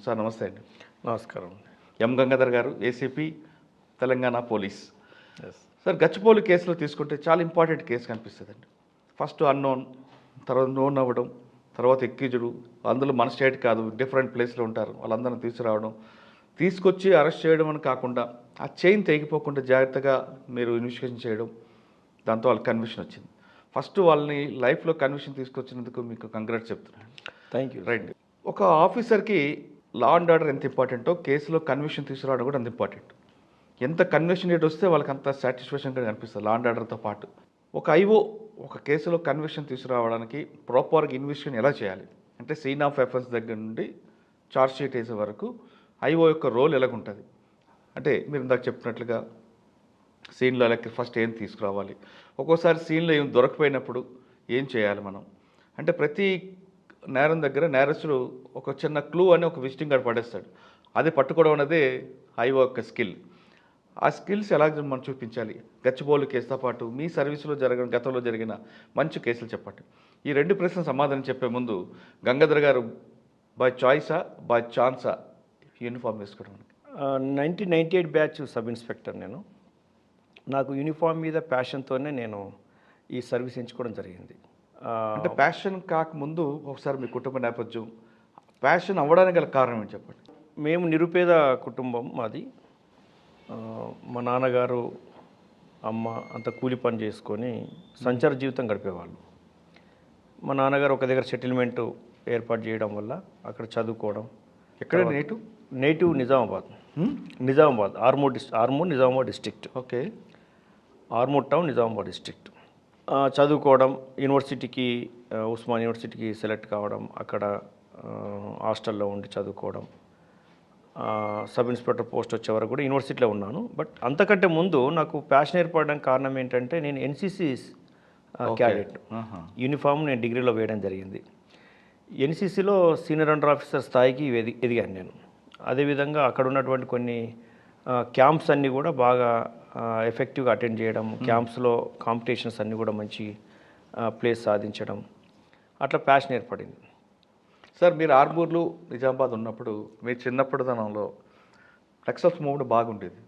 Sir నమస్తే అండి. నమస్కారం. ఎం గంగాధర్ గారు, ACP, Telangana police. Yes. Sir Gachibowli కేసులో తీసుకుంటే చాలా ఇంపార్టెంట్ కేసు కనిపిస్తుందండి. ఫస్ట్ అన్నోన్, తర్వాత నోన్ అవ్వడం, తర్వాత ఎక్కిజుడు, అందులో మన స్టేట్ కాదు డిఫరెంట్ ప్లేస్లో ఉంటారు, వాళ్ళందరిని తీసుకురావడం, తీసుకొచ్చి అరెస్ట్ చేయడం అని కాకుండా ఆ చైన్ తెగిపోకుండా జాగ్రత్తగా మీరు ఇన్వెస్టిగేషన్ చేయడం, దాంతో వాళ్ళకి కన్విక్షన్ వచ్చింది. ఫస్ట్ వాళ్ళని లైఫ్లో కన్విక్షన్ తీసుకొచ్చినందుకు మీకు కంగ్రాట్స్ చెప్తున్నాను. Thank you. రైట్. ఒక ఆఫీసర్కి లా అండ్ ఆర్డర్ ఎంత ఇంపార్టెంటో కేసులో కన్విక్షన్ తీసుకురావడం కూడా అంత ఇంపార్టెంట్. ఎంత కన్విక్షన్ రేట్ వస్తే వాళ్ళకి అంత సాటిస్ఫాక్షన్గా కనిపిస్తుంది లా అండ్ ఆర్డర్తో పాటు. ఒక ఐఓ ఒక కేసులో కన్విక్షన్ తీసుకురావడానికి ప్రాపర్గా ఇన్వెస్టిగేషన్ ఎలా చేయాలి అంటే సీన్ ఆఫ్ ఎఫెన్స్ దగ్గర నుండి చార్జ్ షీట్ వేసే వరకు ఐఓ యొక్క రోల్ ఎలాగుంటుంది అంటే మీరు ఇందాక చెప్పినట్లుగా సీన్లో ఎలా ఫస్ట్ ఏం తీసుకురావాలి, ఒక్కోసారి సీన్లో ఏం దొరకపోయినప్పుడు ఏం చేయాలి మనం అంటే ప్రతి నేరం దగ్గర నేరస్తుడు ఒక చిన్న క్లూ అని ఒక విజిటింగ్ కార్డ్ పడేస్తాడు, అది పట్టుకోవడం అనేది ఐఓ యొక్క స్కిల్. ఆ స్కిల్స్ ఎలా మనం చూపించాలి గచ్చిబౌలి కేసుతో పాటు మీ సర్వీసులో గతంలో జరిగిన మంచి కేసులు చెప్పండి. ఈ రెండు ప్రశ్నలు సమాధానం చెప్పే ముందు గంగాధర్ గారు బై చాయిసా బై ఛాన్సా యూనిఫామ్ వేసుకోవడం? 1998 బ్యాచ్ సబ్ ఇన్స్పెక్టర్ నేను. నాకు యూనిఫామ్ మీద ప్యాషన్తోనే నేను ఈ సర్వీస్ ఎంచుకోవడం జరిగింది. అంటే ప్యాషన్ కాకముందు ఒకసారి మీ కుటుంబ నేపథ్యం, ప్యాషన్ అవ్వడానికి గల కారణం ఏంటి చెప్పండి? మేము నిరుపేద కుటుంబం మాది. మా నాన్నగారు అమ్మ అంత కూలి పని చేసుకొని సంచార జీవితం గడిపేవాళ్ళు. మా నాన్నగారు ఒక దగ్గర సెటిల్మెంట్ ఏర్పాటు చేయడం వల్ల అక్కడ చదువుకోవడం. ఎక్కడ native Nizamabad. Nizamabad Armoor Nizamabad district. Okay. Armoor town Nizamabad district. చదువుకోవడం, యూనివర్సిటీకి ఉస్మాన్ యూనివర్సిటీకి సెలెక్ట్ కావడం, అక్కడ హాస్టల్లో ఉండి చదువుకోవడం, సబ్ ఇన్స్పెక్టర్ పోస్ట్ వచ్చే వరకు కూడా యూనివర్సిటీలో ఉన్నాను. బట్ అంతకంటే ముందు నాకు ప్యాషన్ ఏర్పడడానికి కారణం ఏంటంటే నేను ఎన్సీసీ క్యాడెట్. యూనిఫామ్ నేను డిగ్రీలో వేయడం జరిగింది. ఎన్సీసీలో సీనియర్ అండర్ ఆఫీసర్ స్థాయికి ఎదిగాను నేను. అదేవిధంగా అక్కడ ఉన్నటువంటి కొన్ని క్యాంప్స్ అన్నీ కూడా బాగా ఎఫెక్టివ్గా అటెండ్ చేయడం, క్యాంప్స్లో కాంపిటీషన్స్ అన్నీ కూడా మంచి ప్లేస్ సాధించడం, అట్లా ప్యాషన్ ఏర్పడింది. సార్ మీరు ఆర్మూర్లు నిజామాబాద్ ఉన్నప్పుడు మీ చిన్నప్పటితనంలో నక్సల్స్ మూవ్మెంట్ బాగుండేది.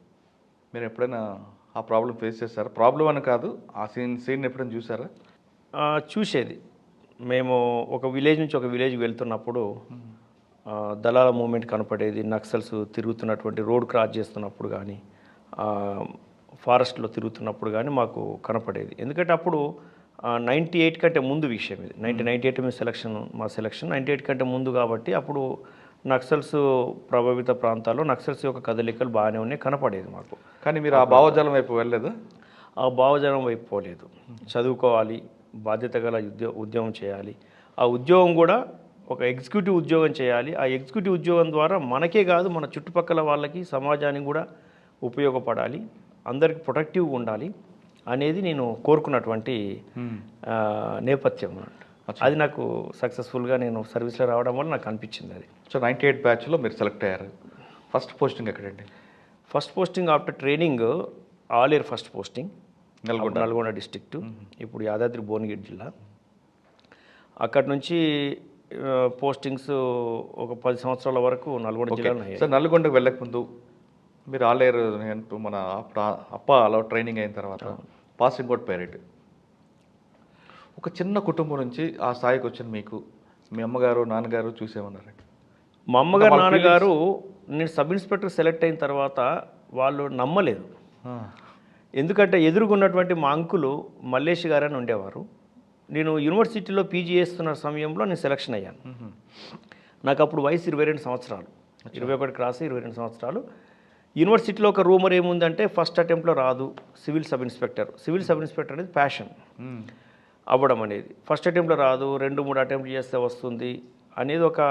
మీరు ఎప్పుడైనా ఆ ప్రాబ్లం ఫేస్ చేశారా? ప్రాబ్లం అని కాదు, ఆ సీన్ ఎప్పుడైనా చూసారా? చూసేది. మేము ఒక విలేజ్ నుంచి ఒక విలేజ్కి వెళ్తున్నప్పుడు దళాల మూవ్మెంట్ కనపడేది. నక్సల్స్ తిరుగుతున్నటువంటి రోడ్ క్రాస్ చేస్తున్నప్పుడు కానీ, ఫారెస్ట్లో తిరుగుతున్నప్పుడు కానీ మాకు కనపడేది. ఎందుకంటే అప్పుడు 98 కంటే ముందు విషయం ఇది. 1998 మా సెలక్షన్ 98 కంటే ముందు కాబట్టి అప్పుడు నక్సల్స్ ప్రభావిత ప్రాంతాల్లో నక్సల్స్ యొక్క కదలికలు బాగానే ఉన్నాయి, కనపడేది మాకు. కానీ మీరు ఆ భావజాలం వైపు వెళ్ళలేదు? ఆ భావజాలం వైపు పోలేదు. చదువుకోవాలి, బాధ్యత గల ఉద్యోగం చేయాలి. ఆ ఉద్యోగం కూడా ఒక ఎగ్జిక్యూటివ్ ఉద్యోగం చేయాలి. ఆ ఎగ్జిక్యూటివ్ ఉద్యోగం ద్వారా మనకే కాదు మన చుట్టుపక్కల వాళ్ళకి, సమాజానికి కూడా ఉపయోగపడాలి, అందరికి ప్రొటెక్టివ్గా ఉండాలి అనేది నేను కోరుకున్నటువంటి నేపథ్యం. అది నాకు సక్సెస్ఫుల్గా నేను సర్వీస్లో రావడం వల్ల నాకు అనిపించింది అది. సో 98 బ్యాచ్లో మీరు సెలెక్ట్ అయ్యారు. ఫస్ట్ పోస్టింగ్ ఎక్కడండి? First posting after training Aleru first posting Nalgonda district, ఇప్పుడు యాదాద్రి భువనగిరి జిల్లా. అక్కడి నుంచి పోస్టింగ్స్ ఒక 10 సంవత్సరాల వరకు నల్గొండ జిల్లాలో అయ్యాయి. సార్ నల్గొండకు వెళ్ళకముందు మీరు ఆలేరు మన అప్పలో ట్రైనింగ్ అయిన తర్వాత పాసింగ్ అవుట్ పైరెట్, ఒక చిన్న కుటుంబం నుంచి ఆ స్థాయికి వచ్చిన మీకు మీ అమ్మగారు నాన్నగారు చూసేమన్నారండి? మా అమ్మగారు నాన్నగారు నేను సబ్ ఇన్స్పెక్టర్ సెలెక్ట్ అయిన తర్వాత వాళ్ళు నమ్మలేదు. ఎందుకంటే ఎదురుగున్నటువంటి మా అంకులు మల్లేష్ గారు అని ఉండేవారు. నేను యూనివర్సిటీలో పీజీ చేస్తున్న సమయంలో నేను సెలక్షన్ అయ్యాను. నాకు అప్పుడు వయసు 22 సంవత్సరాలు, 21 క్రాస్ 22 సంవత్సరాలు. యూనివర్సిటీలో ఒక రూమర్ ఏముందంటే ఫస్ట్ అటెంప్ట్లో రాదు సివిల్ సబ్ ఇన్స్పెక్టర్ అనేది ప్యాషన్ అవ్వడం అనేది. ఫస్ట్ అటెంప్ట్లో రాదు, 2-3 అటెంప్ట్ చేస్తే వస్తుంది అనేది ఒక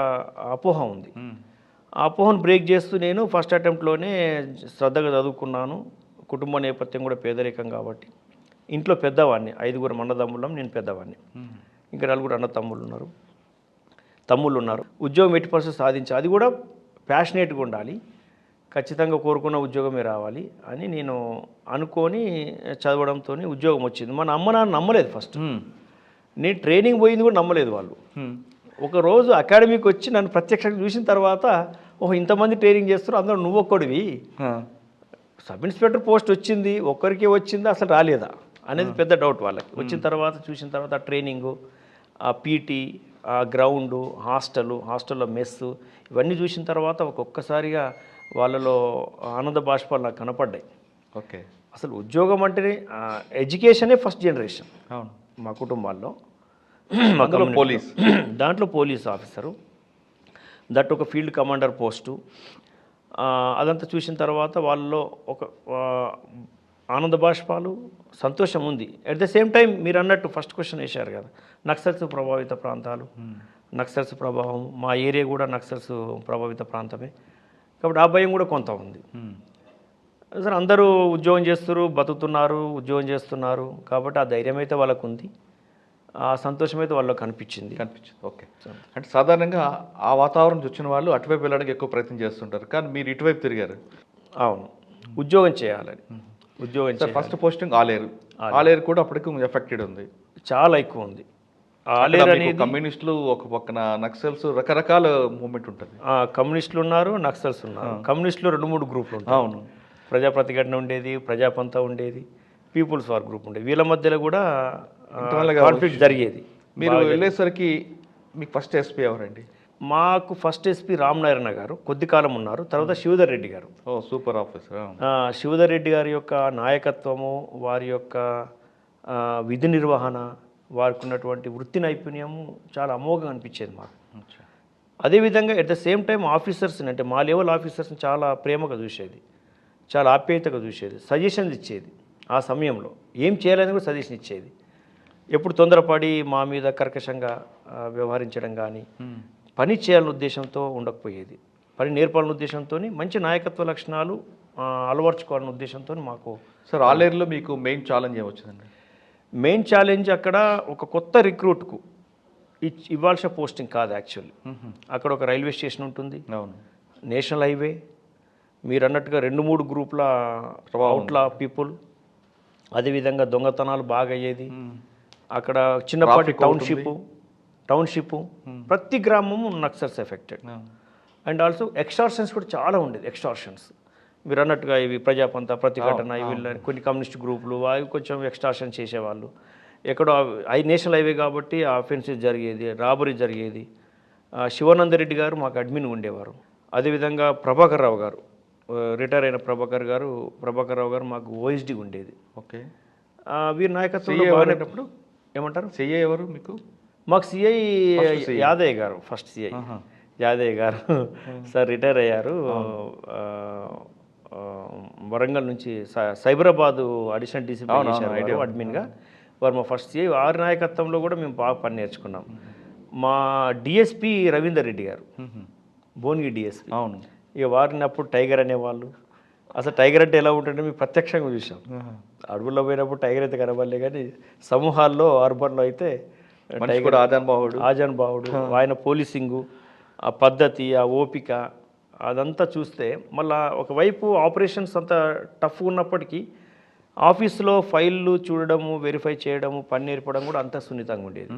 అపోహ ఉంది. ఆ అపోహను బ్రేక్ చేస్తూ నేను ఫస్ట్ అటెంప్ట్లోనే శ్రద్ధగా చదువుకున్నాను. కుటుంబ నేపథ్యం కూడా పేదరికం కాబట్టి ఇంట్లో పెద్దవాడిని, 5 అన్నదమ్ములం, నేను పెద్దవాడిని, ఇంకా 4 అన్న తమ్ముళ్ళు ఉన్నారు. ఉద్యోగం ఎట్టి పరిస్థితి సాధించాలి, అది కూడా ప్యాషనేట్గా ఉండాలి, ఖచ్చితంగా కోరుకున్న ఉద్యోగమే రావాలి అని నేను అనుకొని చదవడంతో ఉద్యోగం వచ్చింది. మన అమ్మ నాన్న నమ్మలేదు ఫస్ట్. నేను ట్రైనింగ్ పోయింది కూడా నమ్మలేదు వాళ్ళు. ఒకరోజు అకాడమీకి వచ్చి నన్ను ప్రత్యక్షంగా చూసిన తర్వాత ఓహో ఇంతమంది ట్రైనింగ్ చేస్తారు అందులో నువ్వు ఒక్కడివి, సబ్ ఇన్స్పెక్టర్ పోస్ట్ వచ్చింది ఒక్కరికి వచ్చిందా అసలు రాలేదా అనేది పెద్ద డౌట్ వాళ్ళకి. వచ్చిన తర్వాత చూసిన తర్వాత ఆ ట్రైనింగు, ఆ పీటీ, ఆ గ్రౌండు, హాస్టల్లో మెస్సు ఇవన్నీ చూసిన తర్వాత ఒక్కొక్కసారిగా వాళ్ళలో ఆనంద బాష్పాలు నాకు కనపడ్డాయి. ఓకే. అసలు ఉద్యోగం అంటేనే ఎడ్యుకేషనే ఫస్ట్ జనరేషన్ అవును. మా కుటుంబాల్లో. అందులో పోలీస్, దాంట్లో పోలీస్ ఆఫీసరు, దట్ ఒక ఫీల్డ్ కమాండర్ పోస్టు. అదంతా చూసిన తర్వాత వాళ్ళలో ఒక ఆనంద బాష్పాలు, సంతోషం ఉంది. అట్ ద సేమ్ టైం మీరు అన్నట్టు ఫస్ట్ క్వశ్చన్ వేశారు కదా, నక్సల్స్ ప్రభావిత ప్రాంతాలు, నక్సల్స్ ప్రభావం, మా ఏరియా కూడా నక్సల్స్ ప్రభావిత ప్రాంతమే కాబట్టి ఆ భయం కూడా కొంత ఉంది. సార్ అందరూ ఉద్యోగం చేస్తారు, బతుకుతున్నారు, ఉద్యోగం చేస్తున్నారు కాబట్టి ఆ ధైర్యం అయితే వాళ్ళకు ఉంది, ఆ సంతోషం అయితే వాళ్ళకి కనిపించింది. ఓకే. అంటే సాధారణంగా ఆ వాతావరణం వచ్చిన వాళ్ళు అటువైపు వెళ్ళడానికి ఎక్కువ ప్రయత్నం చేస్తుంటారు, కానీ మీరు ఇటువైపు తిరిగారు. అవును, ఉద్యోగం చేయాలని. ఉద్యోగం చేయాలి. ఫస్ట్ పోస్టింగ్ ఆలేరు కూడా అప్పటికి ఎఫెక్టెడ్ ఉంది, చాలా ఎక్కువ ఉంది. ఆలేరు అనేది కమ్యూనిస్టులు ఒక పక్కన, నక్సల్స్, రకరకాల మూమెంట్ ఉంటుంది. కమ్యూనిస్టులు ఉన్నారు, నక్సల్స్ ఉన్నారు. కమ్యూనిస్టులు 2-3 గ్రూపులు ఉంటాయి. అవును. ప్రజా ప్రతిఘటన ఉండేది, ప్రజాపంత ఉండేది, పీపుల్స్ వార్ గ్రూప్ ఉండేది. వీళ్ళ మధ్యలో కూడా కాన్ఫ్లిక్ట్ జరిగేది. మీరు వెళ్ళేసరికి మీకు ఫస్ట్ ఎస్పీ ఎవరండి? మాకు ఫస్ట్ ఎస్పీ రామనారాయణ గారు కొద్ది కాలం ఉన్నారు, తర్వాత శివధర్ రెడ్డి గారు. Super officer. శివధర్ రెడ్డి గారి యొక్క నాయకత్వము, వారి యొక్క విధి నిర్వహణ, వారికి ఉన్నటువంటి వృత్తి నైపుణ్యము చాలా అమోఘంగా అనిపించేది మాకు. అదేవిధంగా ఎట్ ద సేమ్ టైం ఆఫీసర్స్ని, అంటే మా లెవెల్ ఆఫీసర్స్ని చాలా ప్రేమగా చూసేది, చాలా ఆప్యాయతగా చూసేది, సజెషన్స్ ఇచ్చేది. ఆ సమయంలో ఏం చేయాలని కూడా సజెషన్ ఇచ్చేది. ఎప్పుడు తొందరపడి మా మీద కర్కశంగా వ్యవహరించడం కానీ, పని చేయాలనే ఉద్దేశంతో ఉండకపోయేది. పని నేర్పాలనే ఉద్దేశంతో, మంచి నాయకత్వ లక్షణాలు అలవర్చుకోవాలనే ఉద్దేశంతో మాకు. సార్ ఆలేరులో మీకు మెయిన్ ఛాలెంజ్ ఏమొచ్చిందండి? మెయిన్ ఛాలెంజ్ అక్కడ ఒక కొత్త రిక్రూట్కు ఇవ్వాల్సిన పోస్టింగ్ కాదు యాక్చువల్లీ. అక్కడ ఒక రైల్వే స్టేషన్ ఉంటుంది, అవును, నేషనల్ హైవే, మీరు అన్నట్టుగా 2-3 గ్రూపుల అవుట్లా పీపుల్, అదేవిధంగా దొంగతనాలు బాగా అయ్యేది. అక్కడ చిన్నపాటి టౌన్షిప్, ప్రతి గ్రామము Naxals affected. And also extortions కూడా చాలా ఉండేది. ఎక్స్టార్షన్స్ మీరు అన్నట్టుగా ఇవి ప్రజాపంత, ప్రతిఘటన, ఇవి కొన్ని కమ్యూనిస్ట్ గ్రూపులు అవి కొంచెం ఎక్స్టార్షన్ చేసేవాళ్ళు. ఎక్కడో నేషనల్ హైవే కాబట్టి ఆఫెన్సెస్ జరిగేది, రాబరీ జరిగేది. శివానందరెడ్డి గారు మాకు అడ్మిన్ ఉండేవారు. అదేవిధంగా ప్రభాకర్ రావు గారు, రిటైర్ అయిన ప్రభాకర్ రావు గారు మాకు ఓఎస్డి ఉండేది. ఓకే. వీరి నాయకత్వంలో బాగానేటప్పుడు ఏమంటారు? సిఐ ఎవరు మీకు? మాకు సిఐ యాదయ్య గారు, ఫస్ట్ సిఐ యాదయ్య గారు సార్ రిటైర్ అయ్యారు. వరంగల్ నుంచి సైబరాబాదు అడిషనల్ డీసీపీ చేశారు అడ్మిన్గా. వారు మా ఫస్ట్ సిఐ. వారి నాయకత్వంలో కూడా మేము బాగా పని నేర్చుకున్నాం. మా డిఎస్పి రవీందర్ రెడ్డి గారు, భువనగిరి డిఎస్పి. అవును. ఇక వారిని అప్పుడు టైగర్ అనేవాళ్ళు. అసలు టైగర్ అంటే ఎలా ఉంటుంటే మేము ప్రత్యక్షంగా చూసాం. అడవుల్లో పోయినప్పుడు టైగర్ అయితే కనబడలే, కానీ సమూహాల్లో అర్బన్లో అయితే టైగర్ ఆజాన్ బావుడు, ఆయన పోలీసింగు, ఆ పద్ధతి, ఆ ఓపిక, అదంతా చూస్తే మళ్ళీ ఒకవైపు ఆపరేషన్స్ అంతా టఫ్ ఉన్నప్పటికీ ఆఫీస్లో ఫైళ్ళు చూడడము, వెరిఫై చేయడము, పని నేర్పడం కూడా అంతా సున్నితంగా ఉండేది.